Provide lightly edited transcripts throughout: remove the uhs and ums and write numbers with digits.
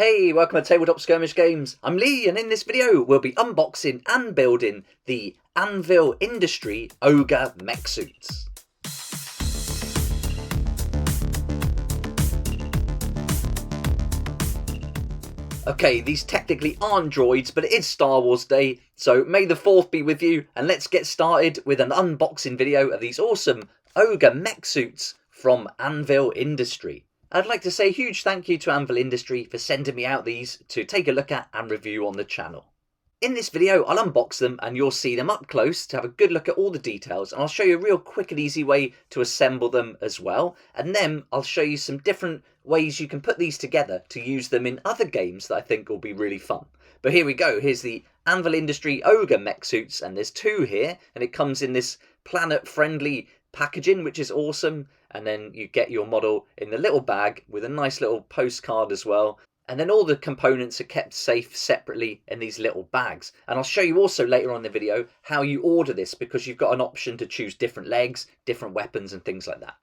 Hey, welcome to Tabletop Skirmish Games. I'm Lee, and in this video we'll be unboxing and building the Anvil Industry OGRE mech suits. Okay, these technically aren't droids, but it is Star Wars Day, so may the 4th be with you, and let's get started with an unboxing video of these awesome OGRE mech suits from Anvil Industry. I'd like to say a huge thank you to Anvil Industry for sending me out these to take a look at and review on the channel. In this video I'll unbox them and you'll see them up close to have a good look at all the details, and I'll show you a real quick and easy way to assemble them as well, and then I'll show you some different ways you can put these together to use them in other games that I think will be really fun. But here we go, here's the Anvil Industry OGRE mech suits, and there's two here, and it comes in this planet friendly packaging, which is awesome. And then you get your model in the little bag with a nice little postcard as well. And then all the components are kept safe separately in these little bags. And I'll show you also later on in the video how you order this, because you've got an option to choose different legs, different weapons and things like that.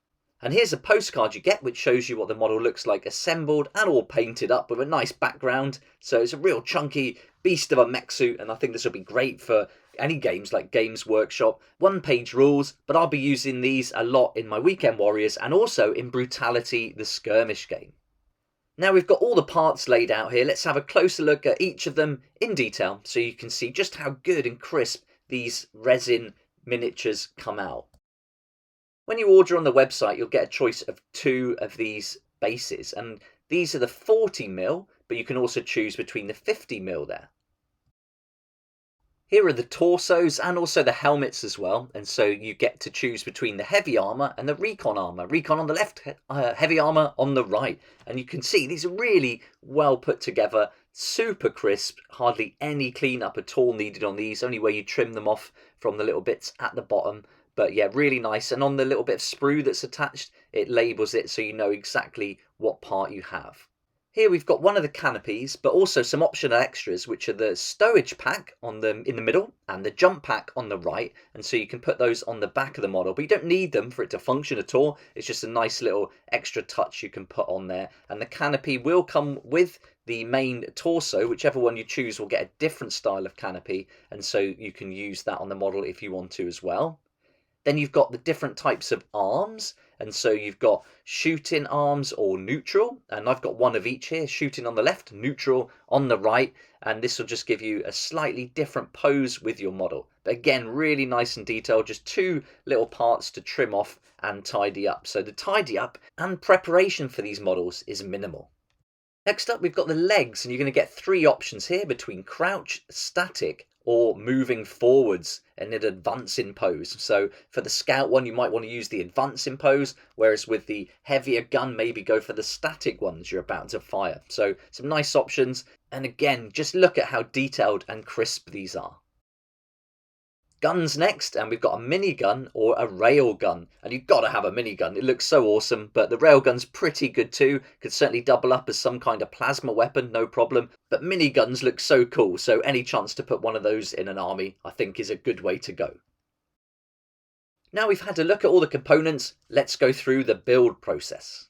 And here's a postcard you get which shows you what the model looks like assembled and all painted up with a nice background. So it's a real chunky beast of a mech suit, and I think this will be great for any games like Games Workshop. One-page rules, but I'll be using these a lot in my Weekend Warriors and also in Brutality, the Skirmish game. Now we've got all the parts laid out here, let's have a closer look at each of them in detail so you can see just how good and crisp these resin miniatures come out. When you order on the website you'll get a choice of two of these bases, and these are the 40mm, but you can also choose between the 50mm there. Here are the torsos and also the helmets as well, and so you get to choose between the heavy armour and the recon armour. Recon on the left, heavy armour on the right. And you can see these are really well put together, super crisp, hardly any cleanup at all needed on these, only where you trim them off from the little bits at the bottom. But yeah, really nice, and on the little bit of sprue that's attached, it labels it so you know exactly what part you have. Here we've got one of the canopies, but also some optional extras, which are the stowage pack in the middle and the jump pack on the right. And so you can put those on the back of the model, but you don't need them for it to function at all. It's just a nice little extra touch you can put on there. And the canopy will come with the main torso. Whichever one you choose will get a different style of canopy, and so you can use that on the model if you want to as well. Then you've got the different types of arms, and so you've got shooting arms or neutral, and I've got one of each here, shooting on the left, neutral on the right, and this will just give you a slightly different pose with your model. But again, really nice and detailed, just two little parts to trim off and tidy up. So the tidy up and preparation for these models is minimal. Next up we've got the legs, and you're going to get three options here between crouch, static or moving forwards in an advancing pose. So for the scout one you might want to use the advancing pose, whereas with the heavier gun maybe go for the static ones you're about to fire. So some nice options, and again just look at how detailed and crisp these are. Guns next, and we've got a minigun or a railgun, and you've got to have a minigun. It looks so awesome, but the railgun's pretty good too. Could certainly double up as some kind of plasma weapon, no problem. But miniguns look so cool, so any chance to put one of those in an army I think is a good way to go. Now we've had a look at all the components, let's go through the build process.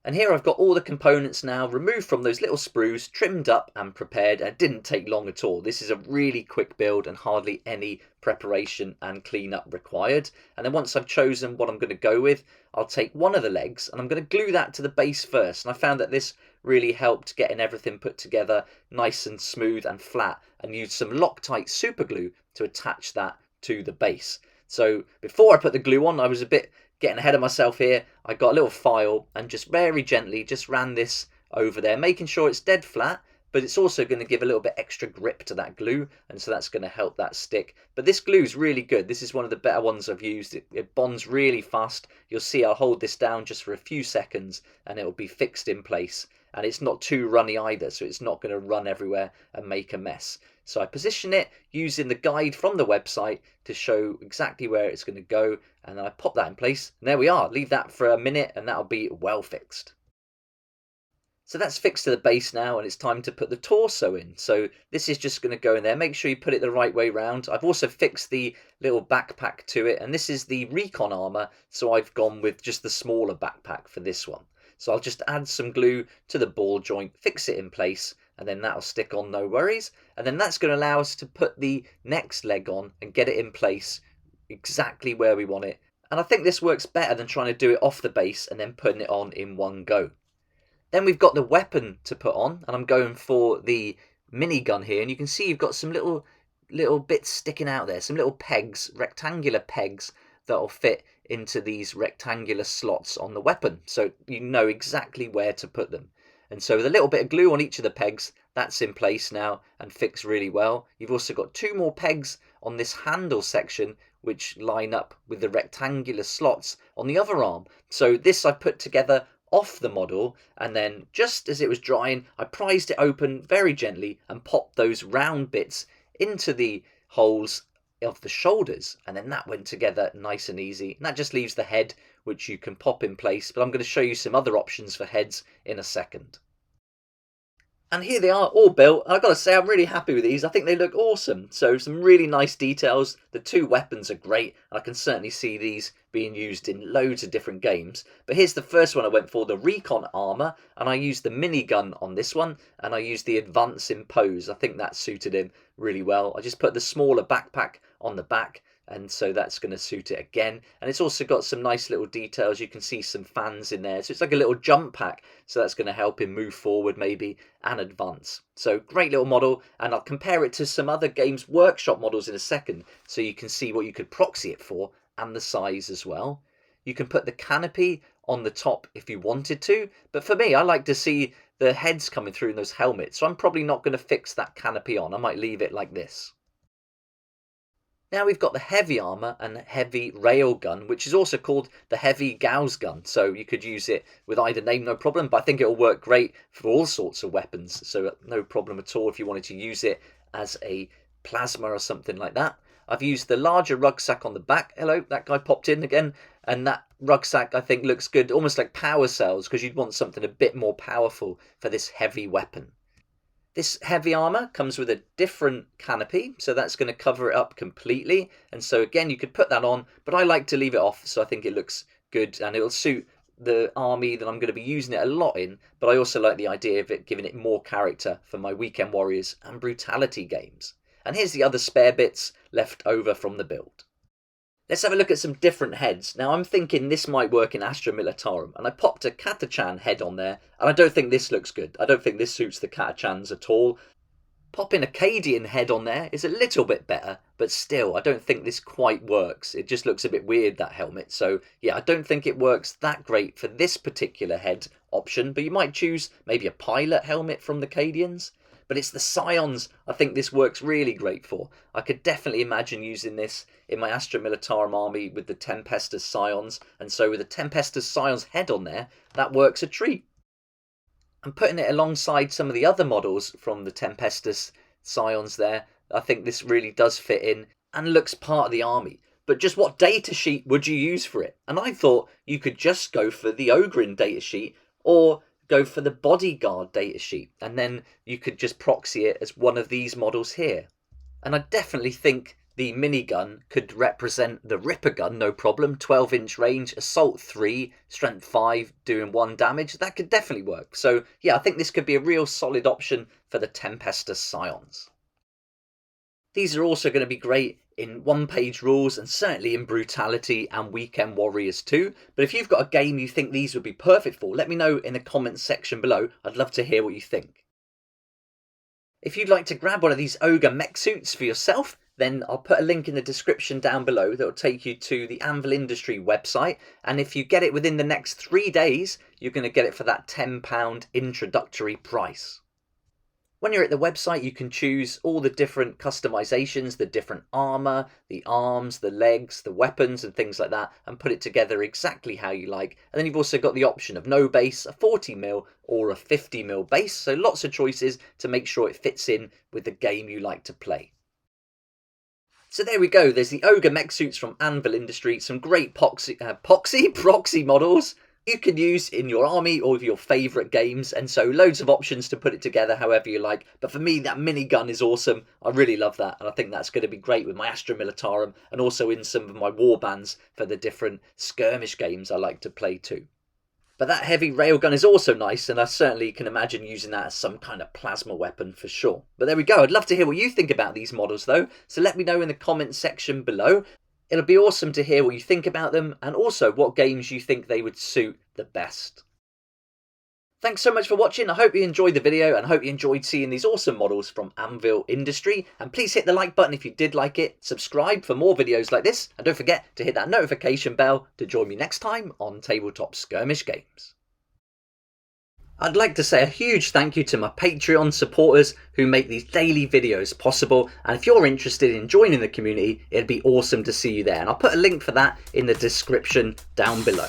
And here I've got all the components now removed from those little sprues, trimmed up and prepared, and it didn't take long at all. This is a really quick build and hardly any preparation and cleanup required. And then once I've chosen what I'm going to go with, I'll take one of the legs and I'm going to glue that to the base first. And I found that this really helped getting everything put together nice and smooth and flat, and used some Loctite super glue to attach that to the base. So before I put the glue on, I was a bit getting ahead of myself here. I got a little file and just very gently just ran this over there, making sure it's dead flat, but it's also going to give a little bit extra grip to that glue, and so that's going to help that stick. But this glue is really good. This is one of the better ones I've used. It bonds really fast. You'll see I'll hold this down just for a few seconds and it will be fixed in place, and it's not too runny either, so it's not going to run everywhere and make a mess. So I position it using the guide from the website to show exactly where it's going to go, and then I pop that in place, and there we are. Leave that for a minute and that'll be well fixed. So that's fixed to the base now, and it's time to put the torso in. So this is just going to go in there. Make sure you put it the right way round. I've also fixed the little backpack to it, and this is the recon armor, so I've gone with just the smaller backpack for this one. So I'll just add some glue to the ball joint, fix it in place, and then that'll stick on, no worries. And then that's going to allow us to put the next leg on and get it in place exactly where we want it. And I think this works better than trying to do it off the base and then putting it on in one go. Then we've got the weapon to put on, and I'm going for the minigun here, and you can see you've got some little bits sticking out there, some little pegs, rectangular pegs that will fit into these rectangular slots on the weapon, so you know exactly where to put them. And so with a little bit of glue on each of the pegs, that's in place now and fixed really well. You've also got 2 more pegs on this handle section which line up with the rectangular slots on the other arm. So this I put together off the model, and then just as it was drying, I prized it open very gently and popped those round bits into the holes of the shoulders, and then that went together nice and easy. And that just leaves the head, which you can pop in place, but I'm going to show you some other options for heads in a second. And here they are, all built. I've got to say, I'm really happy with these. I think they look awesome. So some really nice details. The 2 weapons are great. I can certainly see these being used in loads of different games. But here's the first one I went for, the Recon armor. And I used the minigun on this one. And I used the Advance Impose. I think that suited him really well. I just put the smaller backpack on the back, and so that's going to suit it again. And it's also got some nice little details. You can see some fans in there, so it's like a little jump pack, so that's going to help him move forward maybe and advance. So great little model, and I'll compare it to some other Games Workshop models in a second, so you can see what you could proxy it for and the size as well. You can put the canopy on the top if you wanted to, but for me, I like to see the heads coming through in those helmets, so I'm probably not going to fix that canopy on. I might leave it like this. Now we've got the heavy armor and heavy rail gun, which is also called the heavy Gauss gun. So you could use it with either name, no problem, but I think it'll work great for all sorts of weapons. So no problem at all if you wanted to use it as a plasma or something like that. I've used the larger rucksack on the back. Hello, that guy popped in again. And that rucksack, I think, looks good, almost like power cells, because you'd want something a bit more powerful for this heavy weapon. This heavy armor comes with a different canopy, so that's going to cover it up completely. And so again, you could put that on, but I like to leave it off, so I think it looks good and it'll suit the army that I'm going to be using it a lot in. But I also like the idea of it giving it more character for my Weekend Warriors and Brutality games. And here's the other spare bits left over from the build. Let's have a look at some different heads. Now I'm thinking this might work in Astra Militarum, and I popped a Catachan head on there, and I don't think this looks good. I don't think this suits the Catachans at all. Popping a Cadian head on there is a little bit better, but still, I don't think this quite works. It just looks a bit weird, that helmet. So yeah, I don't think it works that great for this particular head option, but you might choose maybe a pilot helmet from the Cadians. But it's the Scions I think this works really great for. I could definitely imagine using this in my Astra Militarum army with the Tempestus Scions, and so with the Tempestus Scions head on there, that works a treat. And putting it alongside some of the other models from the Tempestus Scions there, I think this really does fit in and looks part of the army. But just what datasheet would you use for it? And I thought you could just go for the OGRE datasheet, or go for the Bodyguard datasheet, and then you could just proxy it as one of these models here. And I definitely think the minigun could represent the Ripper gun, no problem. 12-inch range, assault 3, strength 5, doing 1 damage. That could definitely work. So yeah, I think this could be a real solid option for the Tempestus Scions. These are also going to be great in one-page rules, and certainly in Brutality and Weekend Warriors too. But if you've got a game you think these would be perfect for, let me know in the comments section below. I'd love to hear what you think. If you'd like to grab one of these OGRE mech suits for yourself, then I'll put a link in the description down below that will take you to the Anvil Industry website. And if you get it within the next 3 days, you're going to get it for that £10 introductory price. When you're at the website, you can choose all the different customizations, the different armor, the arms, the legs, the weapons and things like that, and put it together exactly how you like. And then you've also got the option of no base, a 40mm or a 50mm base. So lots of choices to make sure it fits in with the game you like to play. So there we go. There's the OGRE mech suits from Anvil Industry. Some great proxy models you can use in your army or with your favourite games, and so loads of options to put it together however you like. But for me, that minigun is awesome. I really love that, and I think that's going to be great with my Astra Militarum and also in some of my war bands for the different skirmish games I like to play too. But that heavy railgun is also nice, and I certainly can imagine using that as some kind of plasma weapon for sure. But there we go. I'd love to hear what you think about these models though, so let me know in the comments section below. It'll be awesome to hear what you think about them, and also what games you think they would suit the best. Thanks so much for watching. I hope you enjoyed the video, and I hope you enjoyed seeing these awesome models from Anvil Industry. And please hit the like button if you did like it, subscribe for more videos like this, and don't forget to hit that notification bell to join me next time on Tabletop Skirmish Games. I'd like to say a huge thank you to my Patreon supporters who make these daily videos possible, and if you're interested in joining the community, it'd be awesome to see you there, and I'll put a link for that in the description down below.